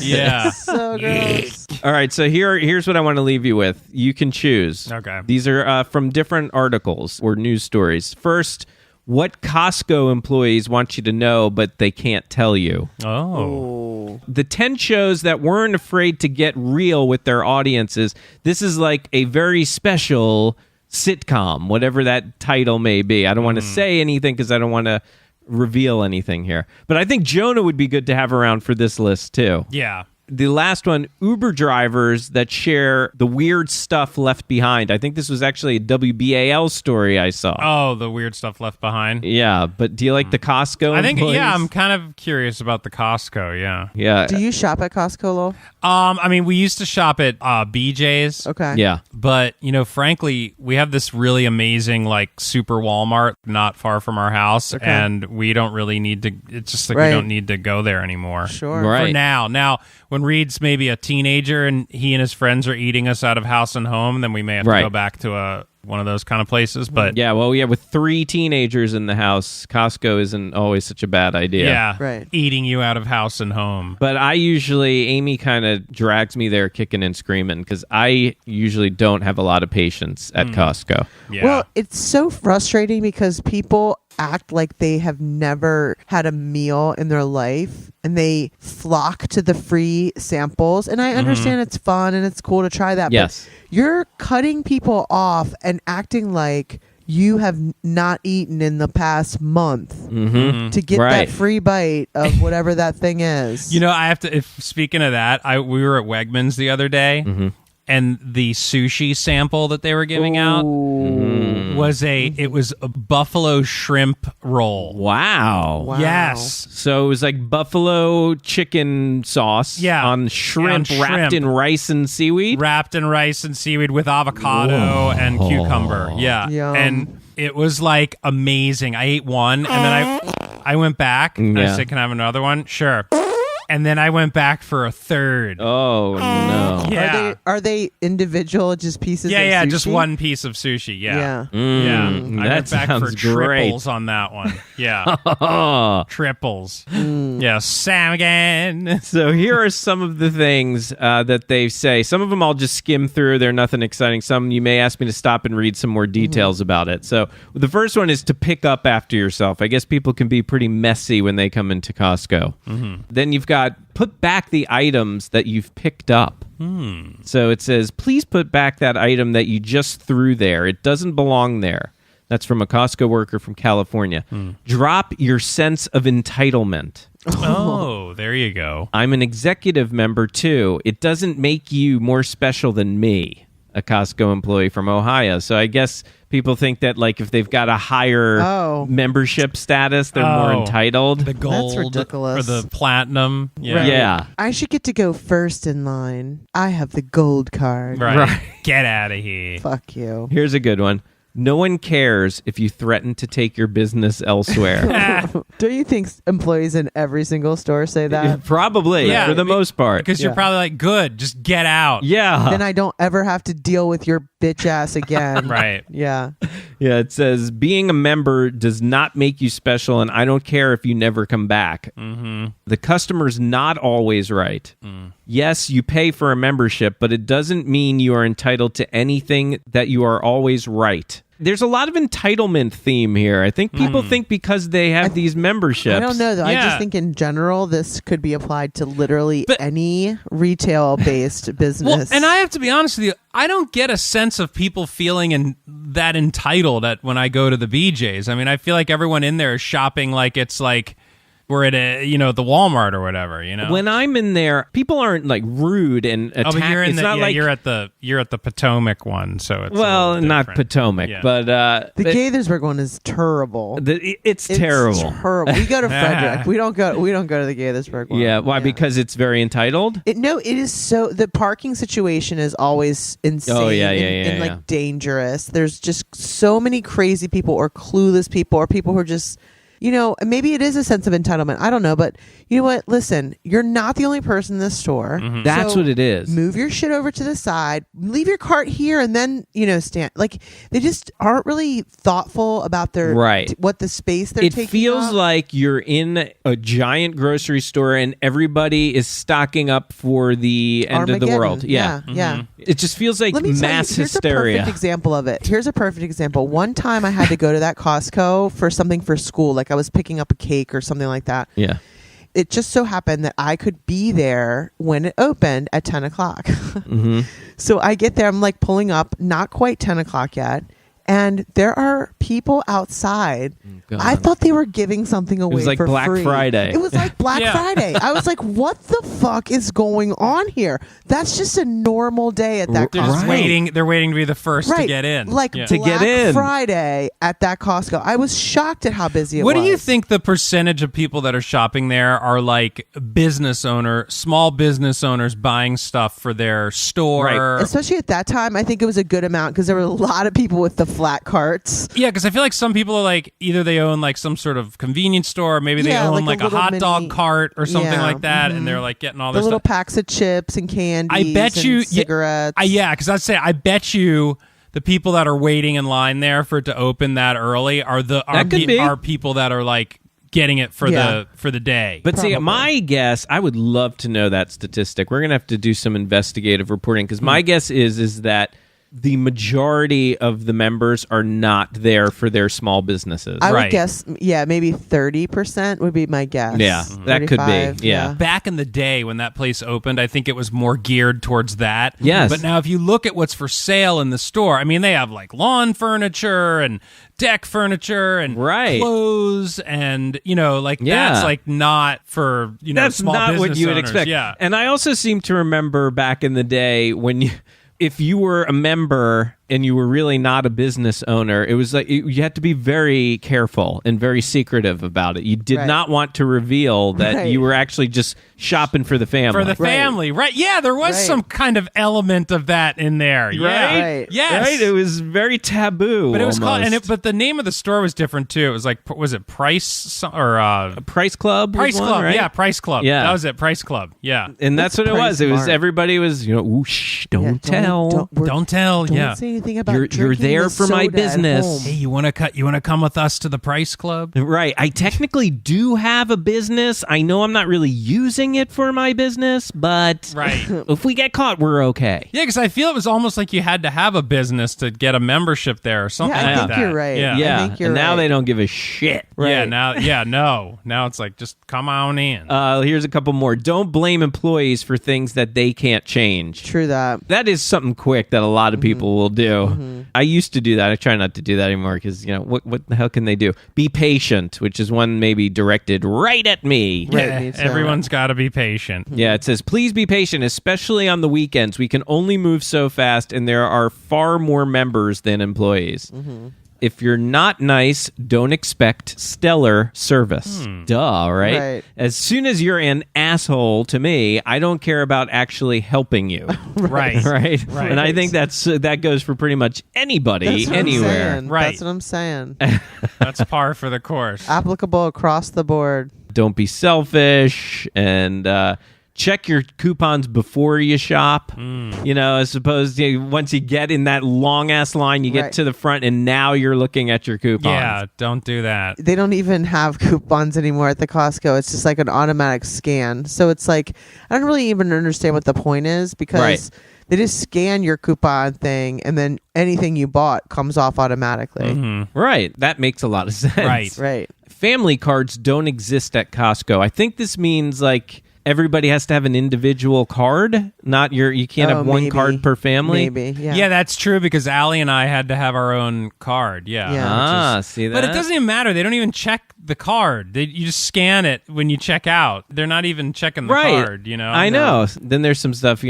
Speaker 9: Yeah.
Speaker 10: So gross.
Speaker 8: All right, so here's what I want to leave you with. You can choose.
Speaker 9: Okay.
Speaker 8: These are from different articles or news stories. First, what Costco employees want you to know, but they can't tell you.
Speaker 9: Oh.
Speaker 8: The 10 shows that weren't afraid to get real with their audiences. This is like a very special sitcom, whatever that title may be. I don't want to say anything because I don't want to reveal anything here. But I think Jonah would be good to have around for this list, too.
Speaker 9: Yeah.
Speaker 8: The last one, Uber drivers that share the weird stuff left behind. I think this was actually a WBAL story I saw.
Speaker 9: Oh, the weird stuff left behind.
Speaker 8: Yeah, but do you like the Costco employees?
Speaker 9: I'm kind of curious about the Costco, yeah.
Speaker 8: Yeah.
Speaker 10: Do you shop at Costco, Lowell?
Speaker 9: I mean, we used to shop at BJ's.
Speaker 10: Okay.
Speaker 8: Yeah.
Speaker 9: But, frankly, we have this really amazing, super Walmart not far from our house, and we don't really need to, it's just like we don't need to go there anymore.
Speaker 10: Sure.
Speaker 8: Right.
Speaker 9: For now. Now, when Reid's maybe a teenager and he and his friends are eating us out of house and home, then we may have to go back to one of those kind of places. But
Speaker 8: with 3 teenagers in the house, Costco isn't always such a bad idea.
Speaker 9: Yeah,
Speaker 10: right.
Speaker 9: Eating you out of house and home.
Speaker 8: But Amy kind of drags me there kicking and screaming because I usually don't have a lot of patience at Costco.
Speaker 9: Yeah.
Speaker 10: Well, it's so frustrating because people act like they have never had a meal in their life and they flock to the free samples. And I understand it's fun and it's cool to try that.
Speaker 8: Yes.
Speaker 10: But you're cutting people off and acting like you have not eaten in the past month to get that free bite of whatever that thing is.
Speaker 9: I have to, speaking of that, we were at Wegmans the other day. And the sushi sample that they were giving out was it was a buffalo shrimp roll.
Speaker 8: Wow.
Speaker 9: Yes.
Speaker 8: So it was like buffalo chicken sauce on shrimp wrapped in rice and seaweed?
Speaker 9: Wrapped in rice and seaweed with avocado and cucumber. Yeah.
Speaker 10: Yum.
Speaker 9: And it was like amazing. I ate one and then I went back and I said, "Can I have another one?" Sure. And then I went back for a third.
Speaker 8: Oh, no.
Speaker 9: Yeah.
Speaker 10: Are they indiviable, just pieces of
Speaker 9: Yeah,
Speaker 10: sushi?
Speaker 9: just one piece of sushi. Yeah.
Speaker 10: Yeah.
Speaker 9: I went back for
Speaker 8: great.
Speaker 9: triples on that one. Yeah. Triples. Yeah, Sam again.
Speaker 8: So here are some of the things that they say. Some of them I'll just skim through. They're nothing exciting. Some you may ask me to stop and read some more details about it. So the first one is to pick up after yourself. I guess people can be pretty messy when they come into Costco. Then you've got put back the items that you've picked up. So it says, please put back that item that you just threw there. It doesn't belong there. That's from a Costco worker from California. Drop your sense of entitlement.
Speaker 9: Oh, there you go.
Speaker 8: I'm an executive member too. It doesn't make you more special than me. A Costco employee from Ohio. So I guess people think that if they've got a higher membership status, they're more entitled.
Speaker 9: The gold.
Speaker 10: That's ridiculous.
Speaker 9: Or the platinum. Yeah.
Speaker 10: Right.
Speaker 8: Yeah.
Speaker 10: I should get to go first in line. I have the gold card.
Speaker 9: Right. Get out of here.
Speaker 10: Fuck you.
Speaker 8: Here's a good one. No one cares if you threaten to take your business elsewhere.
Speaker 10: Do you think employees in every single store say that?
Speaker 8: Probably, for the most part.
Speaker 9: Because you're probably like, good, just get out.
Speaker 8: Yeah.
Speaker 10: Then I don't ever have to deal with your bitch ass again.
Speaker 9: Right.
Speaker 10: Yeah.
Speaker 8: Yeah, it says, being a member does not make you special, and I don't care if you never come back. The customer's not always right. Yes, you pay for a membership, but it doesn't mean you are entitled to anything that you are always right. There's a lot of entitlement theme here. I think people think because they have these memberships.
Speaker 10: I don't know, though.
Speaker 9: Yeah.
Speaker 10: I just think in general, this could be applied to literally any retail-based business.
Speaker 9: Well, and I have to be honest with you, I don't get a sense of people feeling that entitled when I go to the BJ's. I mean, I feel like everyone in there is shopping like it's like we're at the Walmart or whatever,
Speaker 8: When I'm in there, people aren't like rude and attack.
Speaker 9: Oh, but you're
Speaker 8: you're
Speaker 9: at the Potomac one, so it's
Speaker 8: not Potomac, but
Speaker 10: the Gaithersburg one is terrible.
Speaker 8: It's terrible.
Speaker 10: Terrible. We go to Frederick. We don't go to the Gaithersburg one.
Speaker 8: Yeah, why? Because it's very entitled.
Speaker 10: It is so. The parking situation is always insane.
Speaker 8: Oh, yeah,
Speaker 10: and like dangerous. There's just so many crazy people or clueless people or people who are just. Maybe it is a sense of entitlement. I don't know, but you know what? Listen, you're not the only person in this store.
Speaker 8: Mm-hmm. That's what it is.
Speaker 10: Move your shit over to the side. Leave your cart here, and then stand. Like they just aren't really thoughtful about their what the space they're taking.
Speaker 8: It feels
Speaker 10: up.
Speaker 8: like you're in a giant grocery store, and everybody is stocking up for the end of the world. Yeah. It just feels like mass hysteria.
Speaker 10: Here's a perfect example of it. Here's a perfect example. One time I had to go to that Costco for something for school, like I was picking up a cake or something like that.
Speaker 8: Yeah.
Speaker 10: It just so happened that I could be there when it opened at 10 o'clock.
Speaker 8: Mm-hmm.
Speaker 10: So I get there, I'm like pulling up, not quite 10 o'clock yet. And there are people outside.
Speaker 8: God.
Speaker 10: I thought they were giving something away
Speaker 8: for free. It was like Black
Speaker 10: free.
Speaker 8: Friday.
Speaker 10: It was like Black Friday. I was like, what the fuck is going on here? That's just a normal day at that Costco.
Speaker 9: They're waiting to be the first to get in.
Speaker 10: Like
Speaker 8: to
Speaker 10: Black
Speaker 8: get in.
Speaker 10: Friday at that Costco. I was shocked at how busy it was.
Speaker 9: What do you think the percentage of people that are shopping there are like small business owners buying stuff for their store?
Speaker 8: Right.
Speaker 10: Especially at that time, I think it was a good amount because there were a lot of people with the flat carts.
Speaker 9: Yeah, because I feel like some people are like, either they own like some sort of convenience store, or maybe they own like a hot dog cart or something like that, and they're like getting all
Speaker 10: the
Speaker 9: this
Speaker 10: little
Speaker 9: stuff.
Speaker 10: packs of chips and candies.
Speaker 9: I bet you
Speaker 10: cigarettes.
Speaker 9: Because I'd say I bet you the people that are waiting in line there for it to open that early are people that are like getting it for the day.
Speaker 8: But see, my guess, I would love to know that statistic. We're gonna have to do some investigative reporting because my guess is that the majority of the members are not there for their small businesses.
Speaker 10: I would guess, maybe 30% would be my guess.
Speaker 8: Yeah, that could be. Yeah.
Speaker 9: Back in the day when that place opened, I think it was more geared towards that.
Speaker 8: Yes.
Speaker 9: But now if you look at what's for sale in the store, I mean, they have like lawn furniture and deck furniture and clothes and, that's like not for,
Speaker 8: that's
Speaker 9: small
Speaker 8: not
Speaker 9: business
Speaker 8: what you would
Speaker 9: owners.
Speaker 8: expect.
Speaker 9: Yeah.
Speaker 8: And I also seem to remember back in the day when if you were a member and you were really not a business owner, it was like you had to be very careful and very secretive about it. You did not want to reveal that you were actually just shopping for the family.
Speaker 9: For the family, right? Yeah, there was some kind of element of that in there. Yeah,
Speaker 8: right?
Speaker 9: Yes,
Speaker 8: right. It was very taboo.
Speaker 9: But it was
Speaker 8: almost.
Speaker 9: but the name of the store was different too. It was like, was it Price or
Speaker 8: Price Club?
Speaker 9: Price Club,
Speaker 8: right?
Speaker 9: Yeah, Price Club.
Speaker 8: Yeah,
Speaker 9: that was it. Price Club. Yeah,
Speaker 8: and that's what it was. It was everybody was ooh, shh, don't tell.
Speaker 9: Don't tell.
Speaker 10: Don't say anything about
Speaker 8: you're there for my business.
Speaker 9: Hey, you want to come with us to the Price Club?
Speaker 8: Right. I technically do have a business. I know I'm not really using it for my business, but if we get caught, we're okay.
Speaker 9: Yeah, because I feel it was almost like you had to have a business to get a membership there or something.
Speaker 10: Yeah,
Speaker 9: I think
Speaker 10: you're right.
Speaker 8: Yeah.
Speaker 10: I think you're
Speaker 8: and now
Speaker 10: right.
Speaker 8: they don't give a shit.
Speaker 10: Right.
Speaker 9: Now it's like, just come on in.
Speaker 8: Here's a couple more. Don't blame employees for things that they can't change.
Speaker 10: True that.
Speaker 8: That is something quick that a lot of people will do. I used to do that. I try not to do that anymore because, what the hell can they do? Be patient, which is one maybe directed right at me.
Speaker 10: Right,
Speaker 9: everyone's got to be patient.
Speaker 8: Yeah, it says, please be patient, especially on the weekends. We can only move so fast, and there are far more members than employees. If you're not nice, don't expect stellar service. Duh, right? As soon as you're an asshole to me, I don't care about actually helping you.
Speaker 9: Right.
Speaker 8: And I think that goes for pretty much anybody, anywhere.
Speaker 9: Right.
Speaker 10: That's what I'm saying.
Speaker 9: That's par for the course.
Speaker 10: Applicable across the board.
Speaker 8: Don't be selfish, and check your coupons before you shop. As opposed to once you get in that long ass line, you get to the front and now you're looking at your coupons.
Speaker 9: Yeah, don't do that.
Speaker 10: They don't even have coupons anymore at the Costco. It's just like an automatic scan. So it's like, I don't really even understand what the point is because They just scan your coupon thing, and then anything you bought comes off automatically.
Speaker 8: Mm-hmm. Right. That makes a lot of sense.
Speaker 10: Right.
Speaker 8: Family cards don't exist at Costco. I think this means like everybody has to have an individual card. You can't have one card per family.
Speaker 10: Maybe.
Speaker 9: Yeah, that's true because Allie and I had to have our own card. Yeah.
Speaker 8: See that?
Speaker 9: But it doesn't even matter. They don't even check the card. You just scan it when you check out. They're not even checking the card,
Speaker 8: I know. Then there's some stuff,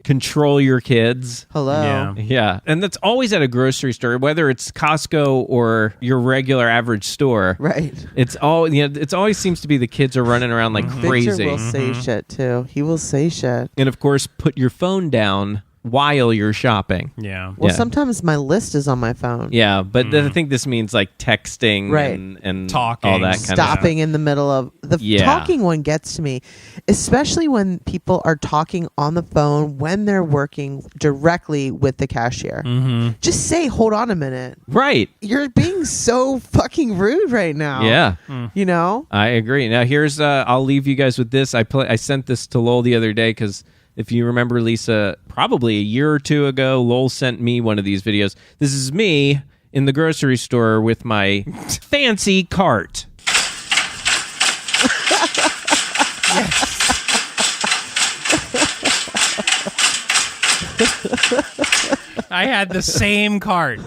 Speaker 8: control your kids.
Speaker 10: Hello.
Speaker 8: Yeah. And that's always at a grocery store, whether it's Costco or your regular average store.
Speaker 10: Right.
Speaker 8: It's it always seems to be the kids are running around like crazy.
Speaker 10: Victor will say shit too. He will say shit.
Speaker 8: And of course, put your phone down while you're shopping.
Speaker 9: Yeah.
Speaker 10: Well, sometimes my list is on my phone.
Speaker 8: Yeah, but I think this means like texting and
Speaker 9: talking,
Speaker 8: all that kind of
Speaker 10: stopping in the middle of the talking one gets to me, especially when people are talking on the phone when they're working directly with the cashier.
Speaker 9: Mm-hmm.
Speaker 10: Just say, hold on a minute.
Speaker 8: Right.
Speaker 10: You're being so fucking rude right now.
Speaker 8: Yeah. I agree. Now here's I'll leave you guys with this. I sent this to Lowell the other day because if you remember, Lisa, probably a year or two ago, Lowell sent me one of these videos. This is me in the grocery store with my fancy cart.
Speaker 9: I had the same cart.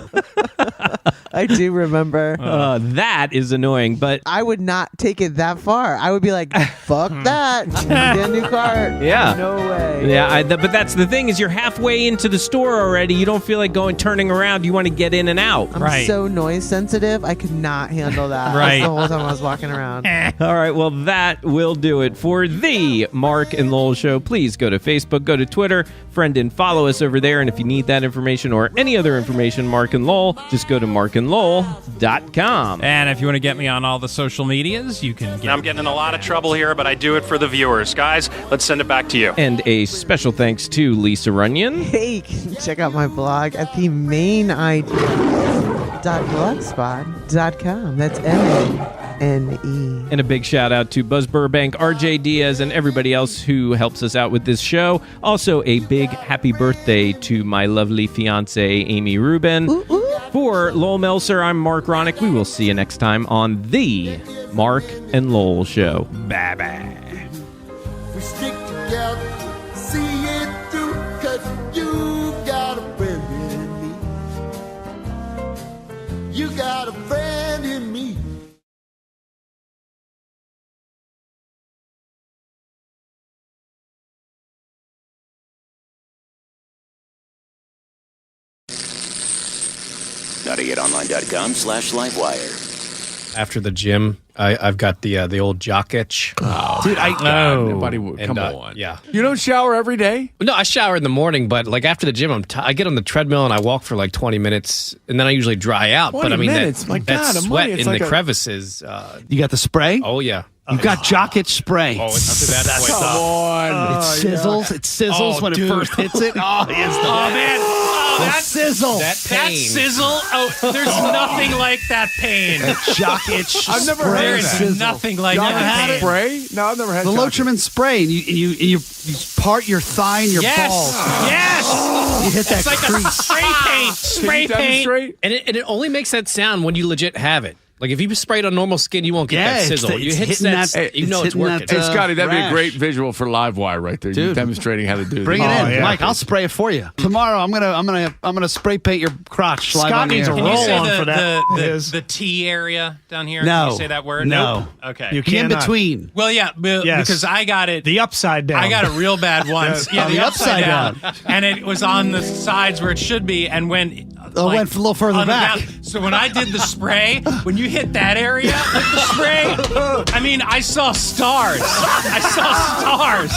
Speaker 10: I do remember.
Speaker 8: That is annoying, but
Speaker 10: I would not take it that far. I would be like, fuck that. Get a new cart.
Speaker 8: Yeah.
Speaker 10: No way.
Speaker 8: Yeah, but that's the thing is you're halfway into the store already. You don't feel like turning around. You want to get in and out.
Speaker 10: I'm so noise sensitive. I could not handle that.
Speaker 8: Right.
Speaker 10: That's the whole time I was walking around.
Speaker 8: All right, well, that will do it for the Mark and Lowell Show. Please go to Facebook, go to Twitter, friend and follow us over there. And if you need that information or any other information, Mark and Lowell, just go to markandlowell.com.
Speaker 9: And if you want to get me on all the social medias, you can get
Speaker 15: I'm getting in a lot of trouble here, but I do it for the viewers. Guys, let's send it back to you.
Speaker 8: And a special thanks to Lisa Runyon.
Speaker 10: Hey, you can check out my blog at the mainidea.blogspot.com. That's MANE.
Speaker 8: And a big shout out to Buzz Burbank, RJ Diaz, and everybody else who helps us out with this show. Also, a big happy birthday to my lovely fiance, Amy Rubin.
Speaker 10: Ooh, ooh.
Speaker 8: For Lowell Melser, I'm Mark Ronick. We will see you next time on the Mark and Lowell Show. Bye-bye.
Speaker 16: We stick together, see it through, 'cause you got a friend in me. You got a friend in me.
Speaker 1: GottaGetOnline.com/livewire.
Speaker 17: After the gym, I've got the old jock itch.
Speaker 18: Oh, dude, nobody would. Come on.
Speaker 17: Yeah.
Speaker 18: You don't shower every day?
Speaker 17: No, I shower in the morning, but like after the gym, I get on the treadmill and I walk for like 20 minutes, and then I usually dry out.
Speaker 18: 20
Speaker 17: But I mean,
Speaker 18: minutes? My
Speaker 17: that
Speaker 18: God,
Speaker 17: sweat
Speaker 18: it's
Speaker 17: in
Speaker 18: like
Speaker 17: the
Speaker 18: a-
Speaker 17: crevices.
Speaker 11: You got the spray?
Speaker 17: Oh yeah.
Speaker 11: You got jock itch spray.
Speaker 17: Oh, it's to that point.
Speaker 18: Come on.
Speaker 11: It sizzles. It sizzles when it first hits it. Oh, it's the
Speaker 9: man.
Speaker 11: that sizzle.
Speaker 17: That
Speaker 9: That
Speaker 17: pain.
Speaker 9: sizzle. Oh, there's nothing like that pain.
Speaker 11: Jock itch.
Speaker 18: I've never
Speaker 11: spray.
Speaker 18: heard
Speaker 9: There
Speaker 18: of
Speaker 9: is
Speaker 18: that.
Speaker 9: nothing like
Speaker 18: Y'all
Speaker 9: that
Speaker 18: had
Speaker 9: pain.
Speaker 18: it? Spray? No, I've never had
Speaker 11: The
Speaker 18: jock itch.
Speaker 11: Lotrimin spray, and you part your thigh and your balls.
Speaker 9: Yes.
Speaker 11: You hit that
Speaker 9: It's like
Speaker 11: crease.
Speaker 9: a spray paint. Spray
Speaker 18: Can you
Speaker 9: paint.
Speaker 18: demonstrate?
Speaker 17: And it only makes that sound when you legit have it. Like if you spray it on normal skin, you won't get
Speaker 11: Yeah,
Speaker 17: that
Speaker 11: it's
Speaker 17: sizzle.
Speaker 11: the-
Speaker 17: you
Speaker 11: it's
Speaker 17: hit
Speaker 11: hitting
Speaker 17: that,
Speaker 11: that-
Speaker 17: you know
Speaker 11: it's
Speaker 17: it's
Speaker 11: hitting
Speaker 17: working.
Speaker 11: that,
Speaker 18: Hey, Scotty, that'd be a
Speaker 11: rash.
Speaker 18: great visual for Livewire right there. You
Speaker 11: Dude.
Speaker 18: demonstrating how to do
Speaker 11: Bring it
Speaker 18: this.
Speaker 11: in, Mike. I'll spray it for you tomorrow. I'm gonna spray paint your crotch live on the air.
Speaker 9: Can you say
Speaker 12: Roll-on for that.
Speaker 9: the T area down here?
Speaker 11: No.
Speaker 9: Can you say that word?
Speaker 11: No.
Speaker 9: Nope. Okay.
Speaker 12: You
Speaker 11: In
Speaker 12: cannot.
Speaker 11: between.
Speaker 9: Well, yeah,
Speaker 12: Yes.
Speaker 9: because I got it.
Speaker 12: The upside down.
Speaker 9: I got it real bad once. Yeah,
Speaker 11: the upside down.
Speaker 9: And it was on the sides where it should be, and went.
Speaker 11: Oh, went a little further
Speaker 9: on the
Speaker 11: back.
Speaker 9: So when I did the spray, when you hit that area with the spray, I mean, I saw stars. I saw stars.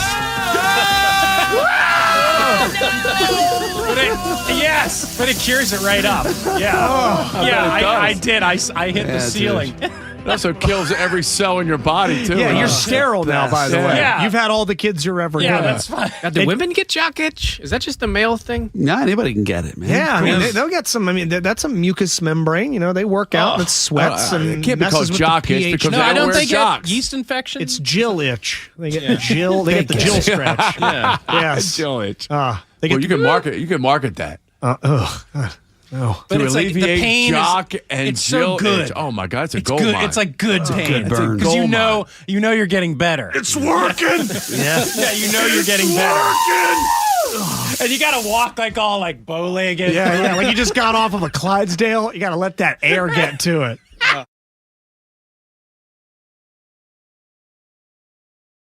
Speaker 9: But it cures it right up. Yeah. Yeah, I did. I hit the ceiling.
Speaker 18: It also kills every cell in your body, too.
Speaker 12: Yeah, you're sterile now, by the way.
Speaker 18: Yeah.
Speaker 12: You've had all the kids you're ever gonna.
Speaker 9: that's fine.
Speaker 17: God, do women get jock itch? Is that just a male thing?
Speaker 11: No, anybody can get it, man.
Speaker 12: Yeah, I mean, they'll get some. I mean, that's a mucus membrane. You know, they work out and it sweats and
Speaker 18: it can't be
Speaker 12: messes
Speaker 18: called
Speaker 12: with
Speaker 18: jock
Speaker 12: the
Speaker 18: itch
Speaker 12: pH.
Speaker 18: because
Speaker 9: No,
Speaker 18: they
Speaker 9: I
Speaker 18: don't
Speaker 9: don't
Speaker 18: wear
Speaker 9: think
Speaker 18: jocks.
Speaker 9: yeast infection.
Speaker 12: It's Jill itch. They get the Jill. They get the Jill scratch.
Speaker 17: Yeah.
Speaker 12: Yes.
Speaker 18: Jill itch.
Speaker 12: They get
Speaker 18: You can market. You can market that.
Speaker 12: No.
Speaker 9: But
Speaker 18: To
Speaker 9: it's like the
Speaker 18: alleviate
Speaker 9: pain
Speaker 18: jock
Speaker 9: is,
Speaker 18: and
Speaker 9: it's
Speaker 18: Jill
Speaker 9: so good.
Speaker 18: itch. Oh my God, it's a
Speaker 9: It's
Speaker 18: gold
Speaker 9: good.
Speaker 18: mine.
Speaker 9: It's like good pain
Speaker 11: good burn.
Speaker 9: because
Speaker 18: Gold mine.
Speaker 9: you know you're getting better.
Speaker 12: It's working.
Speaker 9: Yeah, you know you're getting better. And you gotta walk like all like bow-legged.
Speaker 12: Yeah, like you just got off of a Clydesdale. You got to let that air get to it.